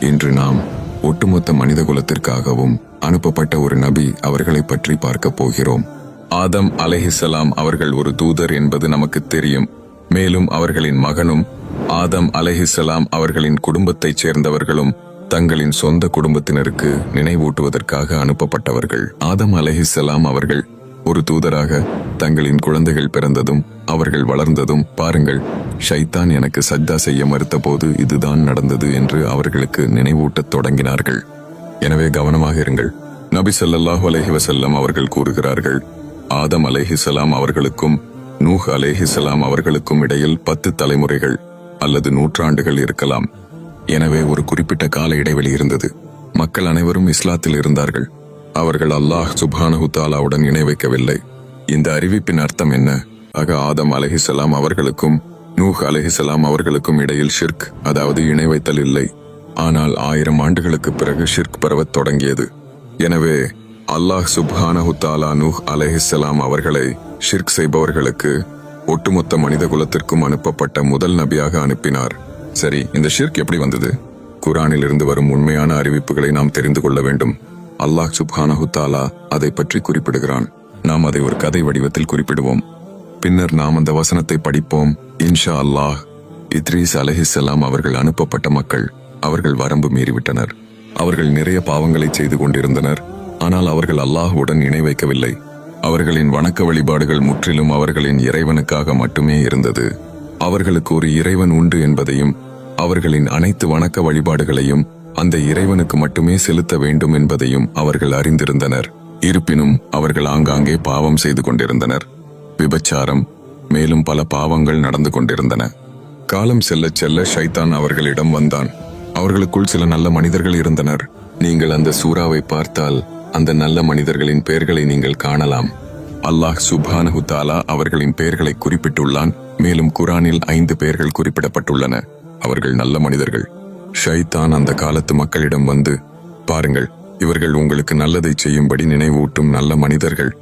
இன்று நாம் ஒட்டுமொத்த மனித குலத்திற்காகவும் அனுப்பப்பட்ட ஒரு நபி அவர்களை பற்றி பார்க்க போகிறோம். ஆதம் அலைஹிஸ்ஸலாம் அவர்கள் ஒரு தூதர் என்பது நமக்கு தெரியும். மேலும் அவர்களின் மகனும் ஆதம் அலைஹிஸ்ஸலாம் அவர்களின் குடும்பத்தைச் சேர்ந்தவர்களும் தங்களின் சொந்த குடும்பத்தினருக்கு நினைவூட்டுவதற்காக அனுப்பப்பட்டவர்கள். ஆதம் அலைஹிஸ்ஸலாம் அவர்கள் ஒரு தூதராக தங்களின் குழந்தைகள் பிறந்ததும் அவர்கள் வளர்ந்ததும் பாருங்கள், ஷைத்தான் எனக்கு சஜ்தா செய்ய மறுத்த போது இதுதான் நடந்தது என்று அவர்களுக்கு நினைவூட்டத் தொடங்கினார்கள். எனவே கவனமாக இருங்கள். நபி ஸல்லல்லாஹு அலைஹி வஸல்லம் அவர்கள் கூறுகிறார்கள், ஆதம் அலைஹிஸ்ஸலாம் அவர்களுக்கும் நூஹ் அலைஹிஸ்ஸலாம் அவர்களுக்கும் இடையில் 10 தலைமுறைகள் அல்லது நூற்றாண்டுகள் இருக்கலாம். எனவே ஒரு குறிப்பிட்ட கால இடைவெளி இருந்தது. மக்கள் அனைவரும் இஸ்லாத்தில் இருந்தார்கள். அவர்கள் அல்லாஹ் சுப்ஹானஹு தஆலாவுடன் இணை வைக்கவில்லை. இந்த அறிவிப்பின் அர்த்தம் என்ன? ஆதம் அலைஹிஸ்ஸலாம் அவர்களுக்கும் நூஹ் அலைஹிஸ்ஸலாம் அவர்களுக்கும் இடையில் ஷிர்க், அதாவது இணை வைத்தல் இல்லை. ஆனால் 1000 ஆண்டுகளுக்கு பிறகு ஷிர்க் பரவத் தொடங்கியது. எனவே அல்லாஹ் சுப்ஹானஹு தஆலா நூஹ் அலைஹிஸ்ஸலாம் அவர்களை ஷிர்க் செய்பவர்களுக்கு ஒட்டுமொத்த மனித குலத்திற்கும் அனுப்பப்பட்ட முதல் நபியாக அனுப்பினார். சரி, இந்த ஷிர்க் எப்படி வந்தது? குர்ஆனில் இருந்து வரும் உண்மையான அறிவிப்புகளை நாம் தெரிந்து கொள்ள வேண்டும். அல்லாஹ் சுப்ஹானஹு தஆலா அதை பற்றி குறிப்பிடுகிறான். நாம் அதை ஒரு கதை வடிவத்தில் குறிப்பிடுவோம். பின்னர் நாம் அந்த வசனத்தை படிப்போம். இன்ஷா அல்லாஹ். இத்ரீஸ் அலைஹிஸ்ஸலாம் அவர்கள் அனுப்பப்பட்ட மக்கள். அவர்கள் வரம்பு மீறிவிட்டனர். அவர்கள் நிறைய பாவங்களை செய்து கொண்டிருந்தனர். ஆனால் அவர்கள் அல்லாஹுடன் இணை வைக்கவில்லை. அவர்களின் வணக்க வழிபாடுகள் முற்றிலும் அவர்களின் இறைவனுக்காக மட்டுமே இருந்தது. அவர்களுக்கு ஒரு இறைவன் உண்டு என்பதையும் அவர்களின் அனைத்து வணக்க வழிபாடுகளையும் அந்த இறைவனுக்கு மட்டுமே செலுத்த வேண்டும் என்பதையும் அவர்கள் அறிந்திருந்தனர். இருப்பினும் அவர்கள் ஆங்காங்கே பாவம் செய்து கொண்டிருந்தனர். விபச்சாரம், மேலும் பல பாவங்கள் நடந்து கொண்டிருந்தன. காலம் செல்ல செல்ல ஷைத்தான் அவர்களிடம் வந்தான். அவர்களுக்குள் சில நல்ல மனிதர்கள் இருந்தனர். நீங்கள் அந்த சூறாவை பார்த்தால் அந்த நல்ல மனிதர்களின் பெயர்களை நீங்கள் காணலாம். அல்லாஹ் சுப்ஹானஹு தஆலா அவர்களின் பெயர்களை குறிப்பிட்டுள்ளான். மேலும் குர்ஆனில் 5 பெயர்கள் குறிப்பிடப்பட்டுள்ளன. அவர்கள் நல்ல மனிதர்கள். ஷைத்தான் அந்த காலத்து மக்களிடம் வந்து, பாருங்கள், இவர்கள் உங்களுக்கு நல்லதை செய்யும்படி நினைவூட்டும் நல்ல மனிதர்கள்.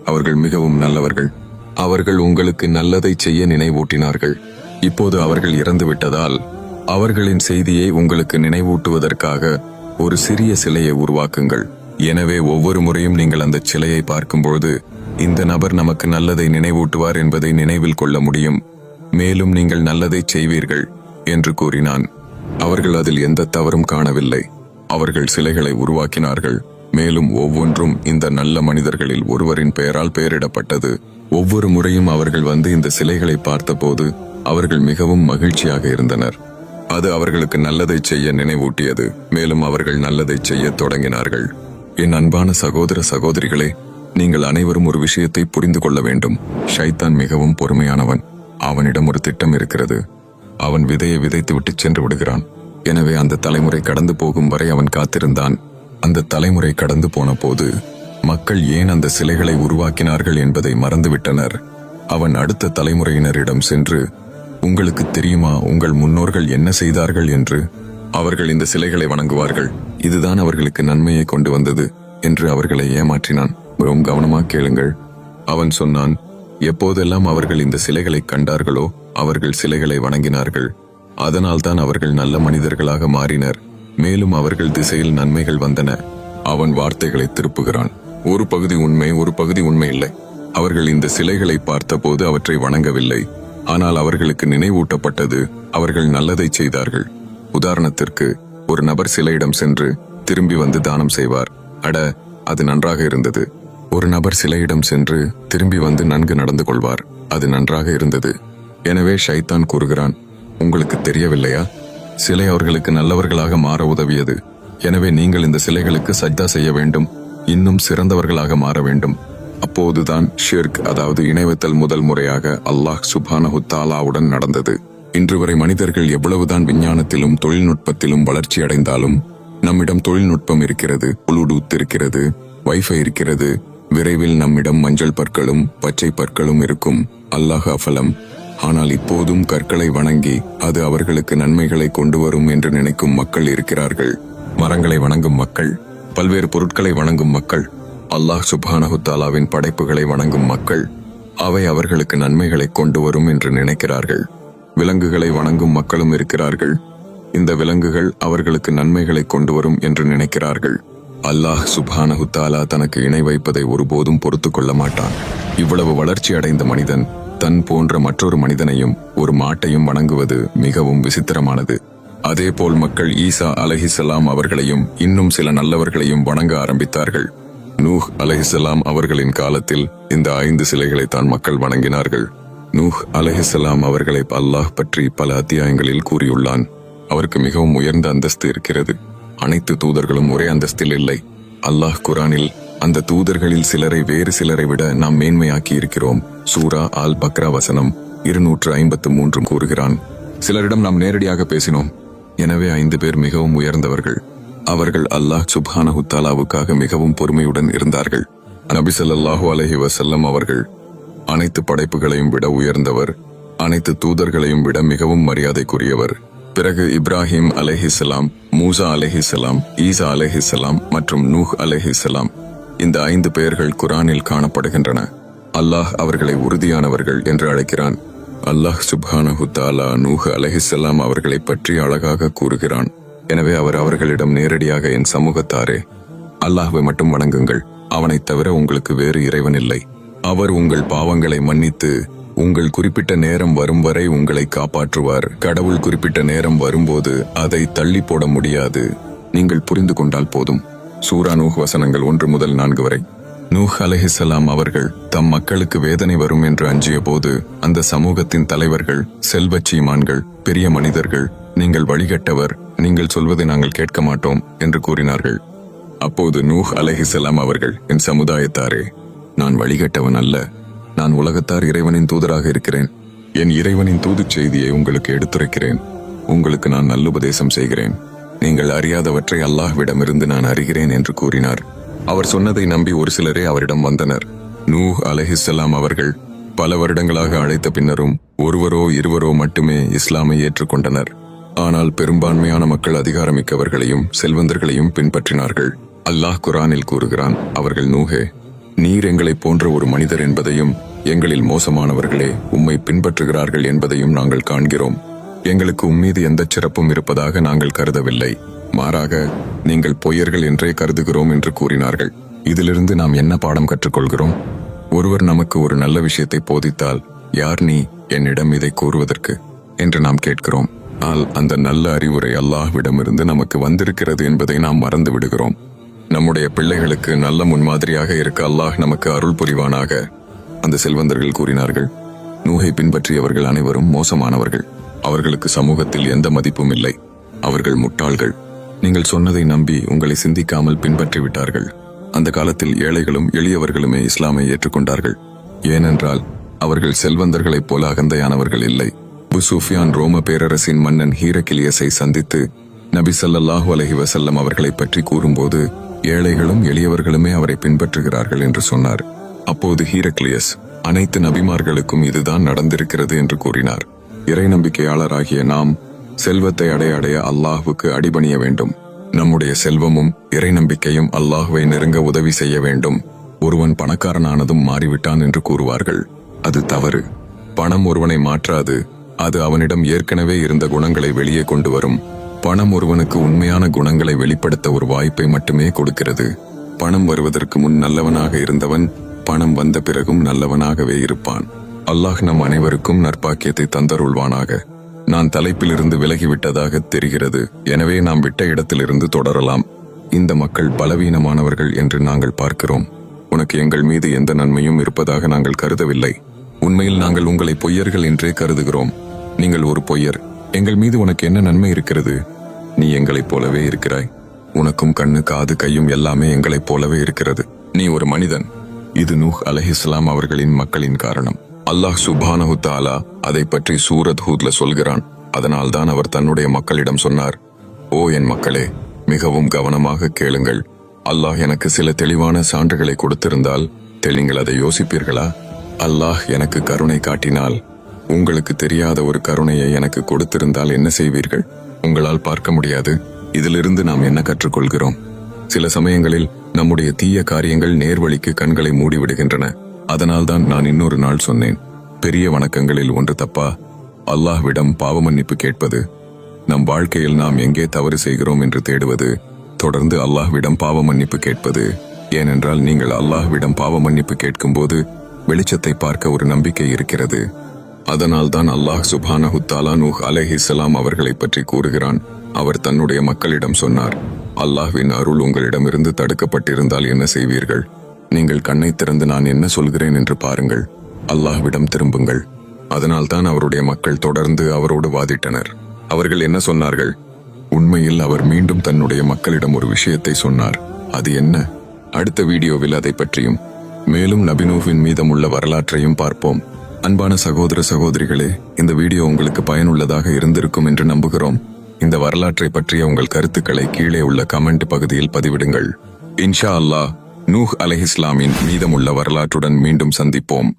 அவர்கள் மிகவும் நல்லவர்கள். அவர்கள் உங்களுக்கு நல்லதை செய்ய நினைவூட்டினார்கள். இப்போது அவர்கள் இறந்து விட்டதால் அவர்களின் செய்தியை உங்களுக்கு நினைவூட்டுவதற்காக ஒரு சிறிய சிலையை உருவாக்குங்கள். எனவே ஒவ்வொரு முறையும் நீங்கள் அந்த சிலையை பார்க்கும்போது இந்த நபர் நமக்கு நல்லதை நினைவூட்டுவார் என்பதை நினைவில் கொள்ள முடியும். மேலும் நீங்கள் நல்லதை செய்வீர்கள் என்று கூறினான். அவர்கள் அதில் எந்த தவறும் காணவில்லை. அவர்கள் சிலைகளை உருவாக்கினார்கள். மேலும் ஒவ்வொன்றும் இந்த நல்ல மனிதர்களில் ஒருவரின் பெயரால் பெயரிடப்பட்டது. ஒவ்வொரு முறையும் அவர்கள் வந்து இந்த சிலைகளை பார்த்தபோது அவர்கள் மிகவும் மகிழ்ச்சியாக இருந்தனர். அது அவர்களுக்கு நல்லதை செய்ய நினைவூட்டியது. மேலும் அவர்கள் நல்லதை செய்ய தொடங்கினார்கள். என் அன்பான சகோதர சகோதரிகளே, நீங்கள் அனைவரும் ஒரு விஷயத்தை புரிந்து கொள்ள வேண்டும். ஷைத்தான் மிகவும் பொறுமையானவன். அவனிடம் ஒரு திட்டம் இருக்கிறது. அவன் விதையை விதைத்து விட்டு சென்று விடுகிறான். எனவே அந்த தலைமுறை கடந்து போகும் வரை அவன் காத்திருந்தான். அந்த தலைமுறை கடந்து போன போது மக்கள் ஏன் அந்த சிலைகளை உருவாக்கினார்கள் என்பதை மறந்துவிட்டனர். அவன் அடுத்த தலைமுறையினரிடம் சென்று, உங்களுக்கு தெரியுமா உங்கள் முன்னோர்கள் என்ன செய்தார்கள் என்று? அவர்கள் இந்த சிலைகளை வணங்குவார்கள். இதுதான் அவர்களுக்கு நன்மையை கொண்டு வந்தது என்று அவர்களை ஏமாற்றினான். மிகவும் கவனமாக கேளுங்கள். அவன் சொன்னான், எப்போதெல்லாம் அவர்கள் இந்த சிலைகளை கண்டார்களோ அவர்கள் சிலைகளை வணங்கினார்கள். அதனால்தான் அவர்கள் நல்ல மனிதர்களாக மாறினர். மேலும் அவர்கள் திசையில் நன்மைகள் வந்தன. அவன் வார்த்தைகளை திருப்புகிறான். ஒரு பகுதி உண்மை, ஒரு பகுதி உண்மை இல்லை. அவர்கள் இந்த சிலைகளை பார்த்தபோது அவற்றை வணங்கவில்லை. ஆனால் அவர்களுக்கு நினைவூட்டப்பட்டது. அவர்கள் நல்லதை செய்தார்கள். உதாரணத்திற்கு, ஒரு நபர் சிலையிடம் சென்று திரும்பி வந்து தானம் செய்வார். அது நன்றாக இருந்தது. ஒரு நபர் சிலையிடம் சென்று திரும்பி வந்து நன்கு நடந்து கொள்வார். அது நன்றாக இருந்தது. எனவே ஷைத்தான் கூறுகிறான், உங்களுக்கு தெரியவில்லையா? சிலை அவர்களுக்கு நல்லவர்களாக மாற உதவியது. எனவே நீங்கள் இந்த சிலைகளுக்கு சஜ்தா செய்ய வேண்டும். இன்னும் சிறந்தவர்களாக மாற வேண்டும். அப்போதுதான் ஷிர்க், அதாவது இணைவைத்தல் முதல் முறையாக அல்லாஹ் சுப்ஹானஹு தஆலாவுடன் நடந்தது. இன்று வரை மனிதர்கள் எவ்வளவுதான் விஞ்ஞானத்திலும் தொழில்நுட்பத்திலும் வளர்ச்சி அடைந்தாலும் நம்மிடம் தொழில்நுட்பம் இருக்கிறது, ப்ளூடூத் இருக்கிறது, வைஃபை இருக்கிறது. விரைவில் நம்மிடம் மஞ்சள் பற்களும் பச்சை பற்களும் இருக்கும். அல்லாஹ் அஃபலம். ஆனால் இப்போதும் கற்களை வணங்கி அது அவர்களுக்கு நன்மைகளை கொண்டு வரும் என்று நினைக்கும் மக்கள் இருக்கிறார்கள். மரங்களை வணங்கும் மக்கள், பல்வேறு பொருட்களை வணங்கும் மக்கள், அல்லாஹ் சுப்ஹானஹு தஆலாவின் படைப்புகளை வணங்கும் மக்கள், அவை அவர்களுக்கு நன்மைகளை கொண்டு வரும் என்று நினைக்கிறார்கள். விலங்குகளை வணங்கும் மக்களும் இருக்கிறார்கள். இந்த விலங்குகள் அவர்களுக்கு நன்மைகளை கொண்டு வரும் என்று நினைக்கிறார்கள். அல்லாஹ் சுப்ஹானஹு தஆலா தனக்கு இணை வைப்பதை ஒருபோதும் பொறுத்து கொள்ள மாட்டான். இவ்வளவு வளர்ச்சி அடைந்த மனிதன் தன் போன்ற மற்றொரு மனிதனையும் ஒரு மாட்டையும் வணங்குவது மிகவும் விசித்திரமானது. அதேபோல் மக்கள் ஈசா அலைஹிஸ்ஸலாம் அவர்களையும் இன்னும் சில நல்லவர்களையும் வணங்க ஆரம்பித்தார்கள். நூஹ் அலைஹிஸ்ஸலாம் அவர்களின் காலத்தில் இந்த 5 சிலைகளை தான் மக்கள் வணங்கினார்கள். நூஹ் அலைஹிஸ்ஸலாம் அவர்களை அல்லாஹ் பற்றி பல அத்தியாயங்களில் கூறியுள்ளான். அவருக்கு மிகவும் உயர்ந்த அந்தஸ்து இருக்கிறது. அனைத்து தூதர்களும் ஒரே அந்தஸ்தில் இல்லை. அல்லாஹ் குரானில் அந்த தூதர்களில் சிலரை வேறு சிலரை விட நாம் மேன்மையாக்கி இருக்கிறோம். சூரா ஆல் பக்ரா வசனம் 253 கூறுகிறான். சிலரிடம் நாம் நேரடியாக பேசினோம். எனவே 5 பேர் மிகவும் உயர்ந்தவர்கள். அவர்கள் அல்லாஹ் சுப்ஹானஹு தஆலாவுக்காக மிகவும் பொறுமையுடன் இருந்தார்கள். நபி ஸல்லல்லாஹு அலைஹி வஸல்லம் அவர்கள் அனைத்து படைப்புகளையும் விட உயர்ந்தவர், அனைத்து தூதர்களையும் விட மிகவும் மரியாதைக்குரியவர். பிறகு இப்ராஹிம் அலைஹிஸ்ஸலாம், மூசா அலைஹிஸ்ஸலாம், ஈசா அலைஹிஸ்ஸலாம் மற்றும் நூஹ் அலைஹிஸ்ஸலாம், இந்த 5 பெயர்கள் குரானில் காணப்படுகின்றன. அல்லாஹ் அவர்களை உறுதியானவர்கள் என்று அழைக்கிறான். அல்லாஹ் சுப்ஹானஹு தஆலா நூஹ் அலைஹிஸ்ஸலாம் அவர்களை பற்றி அழகாக கூறுகிறான். எனவே அவர் அவர்களிடம் நேரடியாக, என் சமூகத்தாரே, அல்லாஹ்வை மட்டும் வணங்குங்கள், அவனைத் தவிர உங்களுக்கு வேறு இறைவன் இல்லை. அவர் உங்கள் பாவங்களை மன்னித்து உங்கள் குறிப்பிட்ட நேரம் வரும் வரை உங்களை காப்பாற்றுவார். கடவுள் குறிப்பிட்ட நேரம் வரும்போது அதை தள்ளி போட முடியாது. நீங்கள் புரிந்து கொண்டால் போதும். சூரா நூஹ் வசனங்கள் 1 முதல் 4 வரை. நூஹ் அலைஹிஸ்ஸலாம் அவர்கள் தம் மக்களுக்கு வேதனை வரும் என்று அஞ்சிய போது அந்த சமூகத்தின் தலைவர்கள், செல்வச் சீமான்கள், பெரிய மனிதர்கள், நீங்கள் வழிகட்டவர், நீங்கள் சொல்வதை நாங்கள் கேட்க மாட்டோம் என்று கூறினார்கள். அப்போது நூஹ் அலைஹிஸ்ஸலாம் அவர்கள், என் சமுதாயத்தாரே, நான் வழிகட்டவன் அல்ல, நான் உலகத்தார் இறைவனின் தூதராக இருக்கிறேன். என் இறைவனின் தூதுச் செய்தியை உங்களுக்கு எடுத்துரைக்கிறேன். உங்களுக்கு நான் நல்லுபதேசம் செய்கிறேன். நீங்கள் அறியாதவற்றை அல்லாஹ்விடமிருந்து நான் அறிகிறேன் என்று கூறினார். அவர் சொன்னதை நம்பி ஒரு சிலரே அவரிடம் வந்தனர். நூஹ் அலைஹிஸ்ஸலாம் அவர்கள் பல வருடங்களாக அழைத்த பின்னரும் ஒருவரோ இருவரோ மட்டுமே இஸ்லாமை ஏற்றுக்கொண்டனர். ஆனால் பெரும்பான்மையான மக்கள் அதிகாரமிக்கவர்களையும் செல்வந்தர்களையும் பின்பற்றினார்கள். அல்லாஹ் குரானில் கூறுகிறான், அவர்கள், நூஹே, நீர் எங்களைப் போன்ற ஒரு மனிதர் என்பதையும் எங்களில் மோசமானவர்களே உம்மை பின்பற்றுகிறார்கள் என்பதையும் நாங்கள் காண்கிறோம். எங்களுக்கு உம்மீது எந்த சிறப்பும் இருப்பதாக நாங்கள் கருதவில்லை. மாறாக நீங்கள் பொய்யர்கள் என்றே கருதுகிறோம் என்று கூறினார்கள். இதிலிருந்து நாம் என்ன பாடம் கற்றுக்கொள்கிறோம்? ஒருவர் நமக்கு ஒரு நல்ல விஷயத்தை போதித்தால், யார் நீ என்னிடம் இதை கூறுவதற்கு என்று நாம் கேட்கிறோம். ஆனால் அந்த நல்ல அறிவுரை அல்லாஹ்விடமிருந்து நமக்கு வந்திருக்கிறது என்பதை நாம் மறந்து விடுகிறோம். நம்முடைய பிள்ளைகளுக்கு நல்ல முன்மாதிரியாக இருக்க அல்லாஹ் நமக்கு அருள் புரிவானாக. அந்த செல்வந்தர்கள் கூறினார்கள், நூஹை பின்பற்றியவர்கள் அனைவரும் மோசமானவர்கள். அவர்களுக்கு சமூகத்தில் எந்த மதிப்பும் இல்லை. அவர்கள் முட்டாள்கள். நீங்கள் சொன்னதை நம்பி உங்களை சிந்திக்காமல் பின்பற்றிவிட்டார்கள். அந்த காலத்தில் ஏழைகளும் எளியவர்களுமே இஸ்லாமை ஏற்றுக்கொண்டார்கள். ஏனென்றால் அவர்கள் செல்வந்தர்களைப் போல அகந்தையானவர்கள் இல்லை. அபூ சுஃபியான் ரோம பேரரசின் மன்னன் ஹீரக்கிலியஸை சந்தித்து நபி ஸல்லல்லாஹு அலைஹி வஸல்லம் அவர்களை பற்றி கூறும்போது, ஏழைகளும் எளியவர்களுமே அவரை பின்பற்றுகிறார்கள் என்று சொன்னார். அப்போது ஹீரக்லியஸ், அனைத்து நபிமார்களுக்கும் இதுதான் நடந்திருக்கிறது என்று கூறினார். இறை நம்பிக்கையாளராகிய நாம் செல்வத்தை அடைய அல்லாஹ்வுக்கு அடிபணிய வேண்டும். நம்முடைய செல்வமும் இறை நம்பிக்கையும் அல்லாஹ்வை நெருங்க உதவி செய்ய வேண்டும். ஒருவன் பணக்காரனானதும் மாறிவிட்டான் என்று கூறுவார்கள். அது தவறு. பணம் ஒருவனை மாற்றாது. அது அவனிடம் ஏற்கனவே இருந்த குணங்களை வெளியே கொண்டு வரும். பணம் ஒருவனுக்கு உண்மையான குணங்களை வெளிப்படுத்த ஒரு வாய்ப்பை மட்டுமே கொடுக்கிறது. பணம் வருவதற்கு முன் நல்லவனாக இருந்தவன் பணம் வந்த பிறகும் நல்லவனாகவே இருப்பான். அல்லாஹ் நம் அனைவருக்கும் நற்பாக்கியத்தை தந்தருள்வானாக. நான் தலைப்பிலிருந்து விலகிவிட்டதாக தெரிகிறது. எனவே நாம் விட்ட இடத்திலிருந்து தொடரலாம். இந்த மக்கள் பலவீனமானவர்கள் என்று நாங்கள் பார்க்கிறோம். உனக்கு எங்கள் மீது எந்த நன்மையும் இருப்பதாக நாங்கள் கருதவில்லை. உண்மையில் நாங்கள் உங்களை பொய்யர்கள் என்றே கருதுகிறோம். நீங்கள் ஒரு பொய்யர். எங்கள் மீது உனக்கு என்ன நன்மை இருக்கிறது? நீ எங்களைப் போலவே இருக்கிறாய். உனக்கும் கண்ணு, காது, கையும் எல்லாமே எங்களைப் போலவே இருக்கிறது. நீ ஒரு மனிதன். இது நூஹ் அலைஹிஸ்ஸலாம் அவர்களின் மக்களின் காரணம். அல்லாஹ் சுப்ஹானஹு தஆலா அதை பற்றி சூரத் ஹூத்ல சொல்கிறான். அதனால்தான் அவர் தன்னுடைய மக்களிடம் சொன்னார், ஓ என் மக்களே, மிகவும் கவனமாக கேளுங்கள். அல்லாஹ் எனக்கு சில தெளிவான சான்றுகளை கொடுத்திருந்தால் நீங்கள் அதை யோசிப்பீர்களா? அல்லாஹ் எனக்கு கருணை காட்டினால், உங்களுக்கு தெரியாத ஒரு கருணையை எனக்கு கொடுத்திருந்தால் என்ன செய்வீர்கள்? உங்களால் பார்க்க முடியாது. இதிலிருந்து நாம் என்ன கற்றுக்கொள்கிறோம்? சில சமயங்களில் நம்முடைய தீய காரியங்கள் நேர்வழிக்கு கண்களை மூடிவிடுகின்றன. அதனால்தான் நான் இன்னொரு நாள் சொன்னேன், பெரிய வணக்கங்களில் ஒன்று தப்பா? அல்லாஹ்விடம் பாவ மன்னிப்பு கேட்பது. நம் வாழ்க்கையில் நாம் எங்கே தவறு செய்கிறோம் என்று தேடுவது, தொடர்ந்து அல்லாஹ்விடம் பாவ மன்னிப்பு கேட்பது. ஏனென்றால் நீங்கள் அல்லாஹ்விடம் பாவ மன்னிப்பு கேட்கும்போது வெளிச்சத்தை பார்க்க ஒரு நம்பிக்கை இருக்கிறது. அதனால்தான் அல்லாஹ் சுப்ஹானஹு தஆலா நூஹ் அலைஹிஸ்ஸலாம் அவர்களை பற்றி கூறுகிறான். அவர் தன்னுடைய மக்களிடம் சொன்னார், அல்லாஹ்வின் அருள் உங்களிடமிருந்து தடுக்கப்பட்டிருந்தால் என்ன செய்வீர்கள்? நீங்கள் கண்ணை திறந்து நான் என்ன சொல்கிறேன் என்று பாருங்கள், அல்லாஹ்விடம் திரும்புங்கள். அதனால்தான் அவருடைய மக்கள் தொடர்ந்து அவரோடு வாதிட்டனர். அவர்கள் என்ன சொன்னார்கள்? உண்மையில் அவர் மீண்டும் தன்னுடைய மக்களிடம் ஒரு விஷயத்தை சொன்னார். அது என்ன? அடுத்த வீடியோவில் அதை பற்றியும் மேலும் நபி நூஹின் மீதமுள்ள வரலாற்றையும் பார்ப்போம். அன்பான சகோதர சகோதரிகளே, இந்த வீடியோ உங்களுக்கு பயனுள்ளதாக இருந்திருக்கும் என்று நம்புகிறோம். இந்த வரலாற்றை பற்றிய உங்கள் கருத்துக்களை கீழே உள்ள கமெண்ட் பகுதியில் பதிவிடுங்கள். இன்ஷா அல்லாஹ் நூஹ் அலைஹிஸ்ஸலாமின் மீதமுள்ள வரலாற்றுடன் மீண்டும் சந்திப்போம்.